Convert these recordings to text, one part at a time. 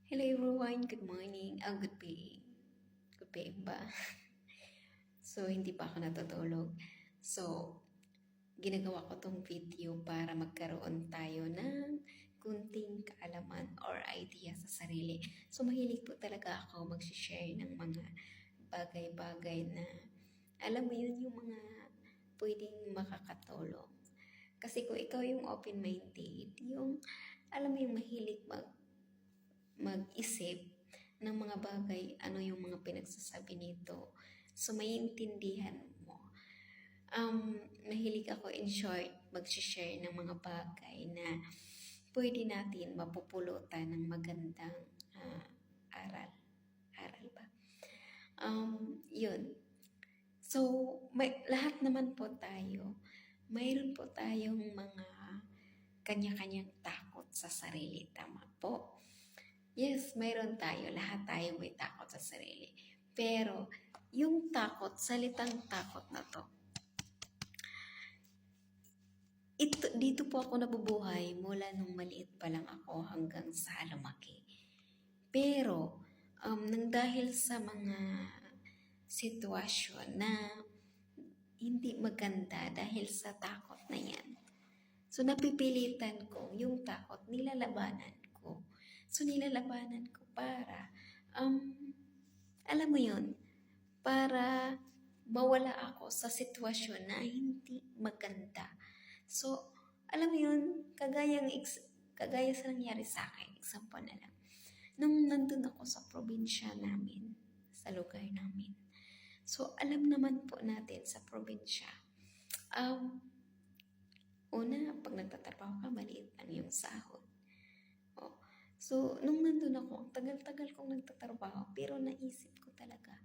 Hello everyone, good morning. Good day. Good day ba? So, hindi pa ako natutulog. So, ginagawa ko tong video para magkaroon tayo ng kunting kaalaman or idea sa sarili. So, mahilig po talaga ako mag-share ng mga bagay-bagay na, alam mo yun, yung mga pwedeng makakatulong. Kasi kung ikaw yung open-minded, yung, alam mo yung mahilig mag-isip ng mga bagay, ano yung mga pinagsasabi nito. So, maiintindihan mo. Mahilig ako in short, mag-share ng mga bagay na pwede natin mapupulutan ng magandang aral. Aral ba? Yun. So, lahat naman po tayo, mayroon po tayong mga kanya-kanyang takot sa sarili. Tama po. Yes, mayroon tayo. Lahat tayo may takot sa sarili. Pero, yung takot, salitang takot na to, dito po ako nabubuhay mula nung maliit pa lang ako hanggang sa lumaki. Pero, nang dahil sa mga sitwasyon na hindi maganda dahil sa takot na yan, so napipilitan ko yung takot, nilalabanan ko. So nilalabanan ko para alam mo yun, para mawala ako sa sitwasyon na hindi maganda. So, alam mo yun, kagaya sa nangyari sa akin, example na lang. Nung nandun ako sa probinsya namin, sa lugar namin. So, alam naman po natin sa probinsya, una, pag nagtatrabaho ka, maliit lang yung sahod. Oh. So, nung nandun ako, ang tagal-tagal kong nagtatrabaho, pero naisip ko talaga,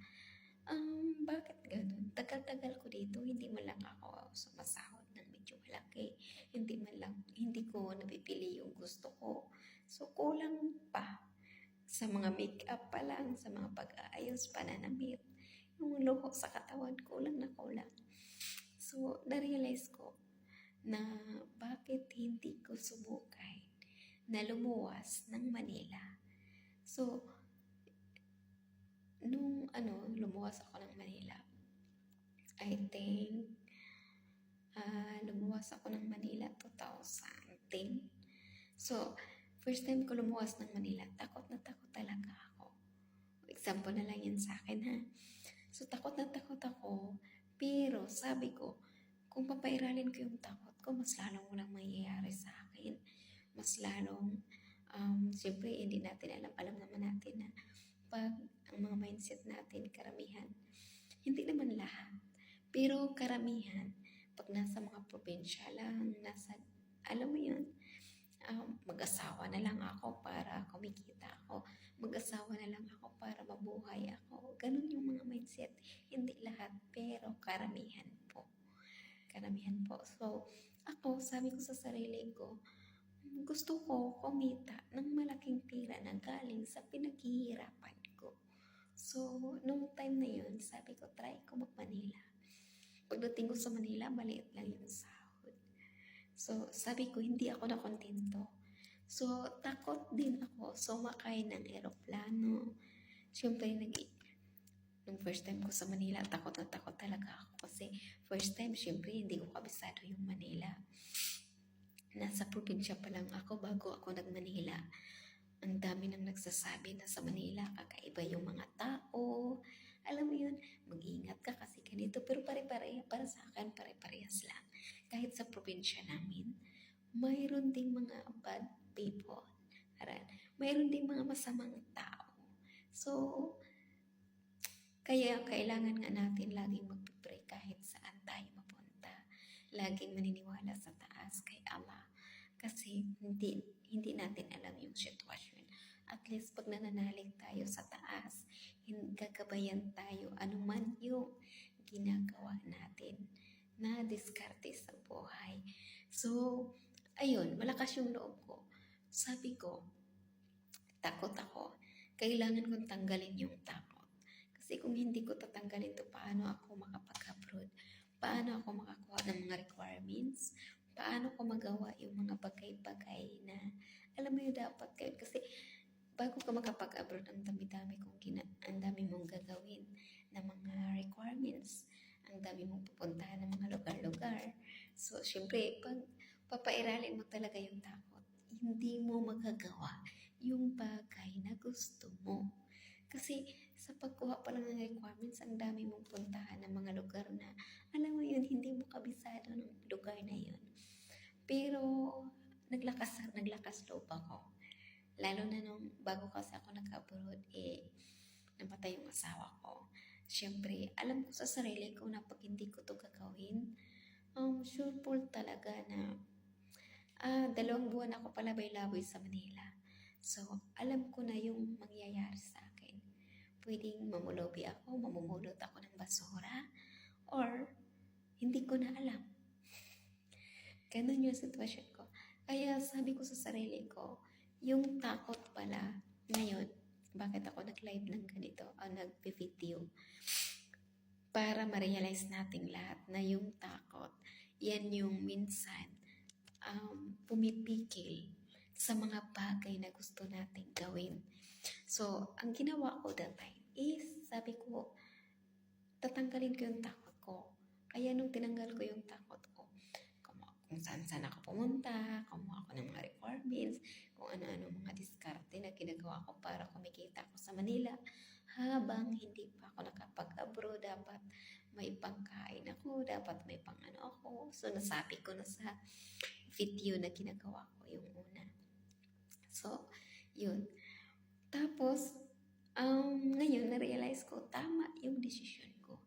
bakit ganun? Tagal-tagal ko dito, hindi man lang ako sumasahod ng medyo malaki. Hindi ko napipili yung gusto ko. So, kulang pa sa mga make-up pa lang, sa mga pag-aayos, pananamit. Yung luho sa katawan, kulang na kulang. So, na-realize ko na bakit hindi ko subukan na lumuwas ng Manila. So, nung lumuwas ako ng Manila, I think, lumuwas ako ng Manila 2010. So, first time ko lumuwas ng Manila, takot na takot talaga ako. Example na lang yan sa akin, ha? So, takot na takot ako, pero sabi ko, kung papairalin ko yung takot ko, mas lalong walang mangyayari sa akin. Mas lalong, siyempre, hindi natin alam naman natin na pag ang mga mindset natin, karamihan, hindi naman lahat, pero karamihan, pag nasa mga probinsya lang, alam mo yun, mag-asawa na lang ako para kumikita ako, mag-asawa na lang ako para mabuhay ako. Ganun yung mga mindset. Hindi lahat, pero karamihan po. Karamihan po. So, ako, sabi ko sa sarili ko, gusto ko kumita ng malaking pera na galing sa pinaghihirapan ko. So, nung time na yun, sabi ko, try ko mag-Manila. Pagdating ko sa Manila, maliit lang yung sahod. So, sabi ko, hindi ako nakontento. So, takot din ako sumakay ng eroplano. Siyempre, nung first time ko sa Manila, takot na takot talaga ako. Kasi, first time, siyempre, hindi ko kabisado yung Manila. Nasa probinsya pa lang ako bago ako nag-Manila. Ang dami nang nagsasabi na sa Manila, kakaiba yung mga tao. Alam mo yun, mag-ingat ka kasi ganito. Pero pare-pareha, para sa akin, pare-parehas lang. Kahit sa probinsya namin, mayroon ding mga bad people. Mayroon ding mga masamang tao. So, kaya kailangan nga natin laging mag-pray kahit saan tayo mapunta. Laging maniniwala sa taas kay Allah. Kasi hindi natin alam yung sitwasyon. At least pag nananalig tayo sa taas, gagabayan tayo anuman yung ginagawa natin na diskarte sa buhay. So, ayun, malakas yung loob ko. Sabi ko, takot ako. Kailangan kong tanggalin yung takot. Kasi kung hindi ko tatanggalin to, paano ako makapag-abroad? Paano ako makakuha ng mga requirements? Paano ko magawa yung mga bagay-bagay na, alam mo yung dapat kayo? Kasi bago ka ka makapag-abroad, ang ang dami mong gagawin na mga requirements, ang dami mong pupuntahan ng mga lugar-lugar. So, syempre, pag papairalin mo talaga yung takot, hindi mo magagawa yung bagay na gusto mo. Kasi sa pagkuha pa lang ng requirements, ang dami mong puntahan ng mga lugar na, alam mo yun, hindi mo kabisado ng lugar na yun. Pero, naglakas loob ako. Lalo na nung bago kasi ako nag-abroad, namatay yung asawa ko. Siyempre, alam ko sa sarili ko na pag hindi ko to gagawin, sure full talaga na 2 buwan ako palabay-laboy sa Manila. So, alam ko na yung mangyayari sa akin. Pwedeng mamulubi ako, mamumulot ako ng basura, or hindi ko na alam. Ganun yung sitwasyon ko. Kaya sabi ko sa sarili ko, yung takot pala ngayon, bakit ako nag-live ng ganito o nag-video? Para ma-realize natin lahat na yung takot, yan yung minsan pumipikil sa mga bagay na gusto nating gawin. So, ang ginawa ko that time is, sabi ko, tatanggalin ko yung takot ko. Kaya nung tinanggal ko yung takot ko, kung saan ako pumunta, kumuha ako ng mga requirements, kung ano-ano mga diskarte na ginagawa ko para kumikita ako sa Manila. Habang hindi pa ako nakapag-abroad, dapat may pangkain ako, dapat may pang-ano ako. So, nasabi ko na sa video na ginagawa ko yung una. So, yun. Tapos, ngayon, na-realize ko, tama yung desisyon ko.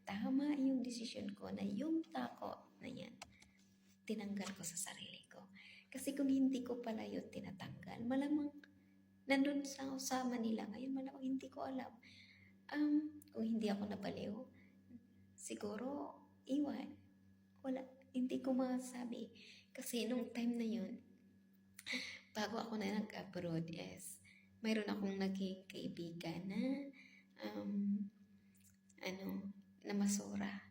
Tama yung desisyon ko na yung takot na yan, tinanggal ko sa sarili ko. Kasi kung hindi ko pala yun tinatanggal, malamang nandun sa Manila ngayon, malamang hindi ko alam. Kung hindi ako nabaliw, siguro, iwan. Wala, hindi ko masabi. Kasi nung time na yun, bago ako na nag-abroad is, mayroon akong naging kaibigan na, na masura.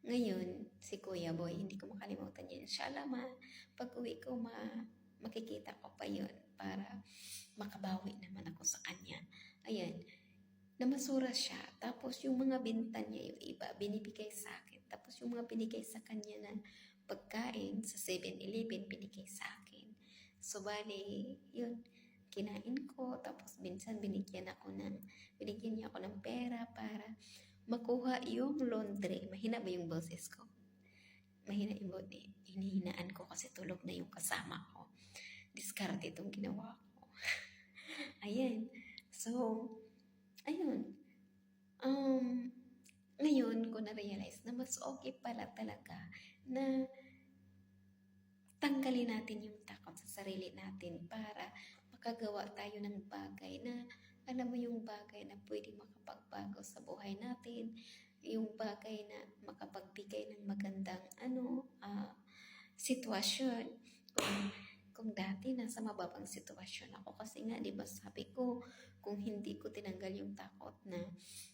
Ngayon, si Kuya Boy, hindi ko makalimutan yun. Inshallah, pag uwi ko, makikita ko pa yun para makabawi naman ako sa kanya. Ayan, namasura siya. Tapos yung mga bintan niya, yung iba, binibigay sa akin. Tapos yung mga binigay sa kanya na pagkain sa 7-Eleven, binigay sa akin. So, bali, yun, kinain ko. Tapos minsan binigyan niya ako ng pera para makuha yung laundry. Mahina ba yung boses ko? Mahina yung boses. Hinihinaan ko kasi tulog na yung kasama ko. Diskarte itong ginawa ko. Ayan. So, ayun. Ngayon ko na-realize na mas okay pala talaga na tanggalin natin yung takot sa sarili natin para makagawa tayo ng bagay na alam mo yung bagay na pwede makapagbago sa buhay natin, yung bagay na makapagbigay ng magandang sitwasyon. Kung dati nasa mababang sitwasyon ako kasi nga, di ba sabi ko, kung hindi ko tinanggal yung takot na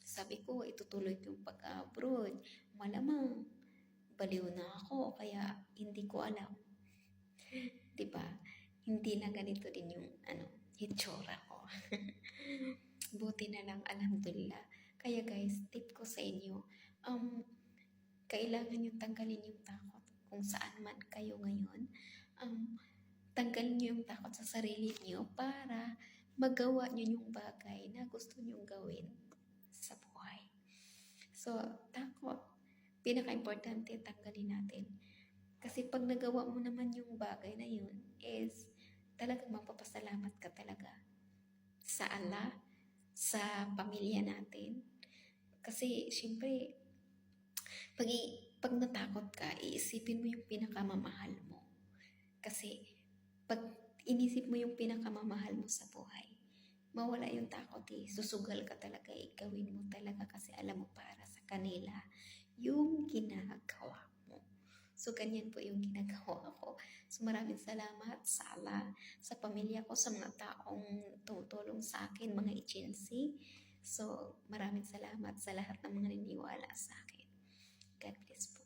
sabi ko, itutuloy ko yung pag-abroad, malamang baliw na ako, kaya hindi ko alam. Di ba? Hindi na ganito din yung itsura ko. Buti na lang, alhamdulillah. Kaya guys, tip ko sa inyo, kailangan yung tanggalin yung takot kung saan man kayo ngayon. Tanggalin nyo yung takot sa sarili nyo para magawa nyo yung bagay na gusto nyo gawin sa buhay. So, takot, pinaka-importante, tanggalin natin. Kasi pag nagawa mo naman yung bagay na yun, is talagang magpapasalamat ka talaga sa Allah, sa pamilya natin. Kasi, syempre, pag natakot ka, iisipin mo yung pinakamamahal mo. Kasi, pag inisip mo yung pinakamamahal mo sa buhay, mawala yung takot susugal ka talaga, gawin mo talaga kasi alam mo para sa kanila yung ginagawa mo. So, ganyan po yung ginagawa ko. So, maraming salamat sa Allah, sa pamilya ko, sa mga taong tumutulong sa akin, mga agency. So, maraming salamat sa lahat ng mga niniwala sa akin. God bless po.